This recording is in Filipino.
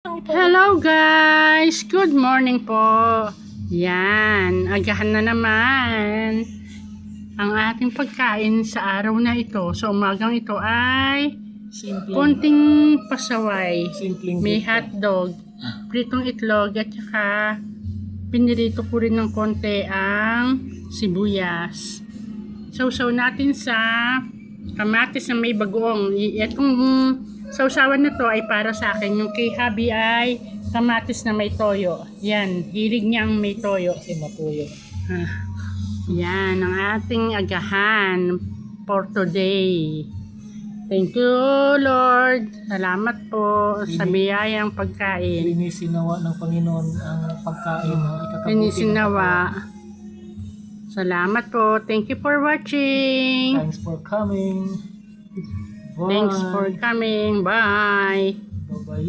Hello guys! Good morning po! Yan, agahan na naman ang ating pagkain sa araw na ito. Sa umagang ito ay konting pasaway, may hotdog, pritong itlog at saka pinirito ko rin ng konti ang sibuyas. Sausaw natin sa kamatis na may bagoong. Itong sausawan na to ay para sa akin. Yung kay Habi ay kamatis na may toyo. Yan, hilig niyang may toyo. Kasi matuyo. Yan, ang ating agahan for today. Thank you, Lord. Salamat po sa biyayang pagkain. Linisinawa ng Panginoon ang pagkain na ikakabuti. Linisinawa. Salamat po. Thank you for watching. Thanks for coming. Bye. Thanks for coming. Bye. Bye-bye.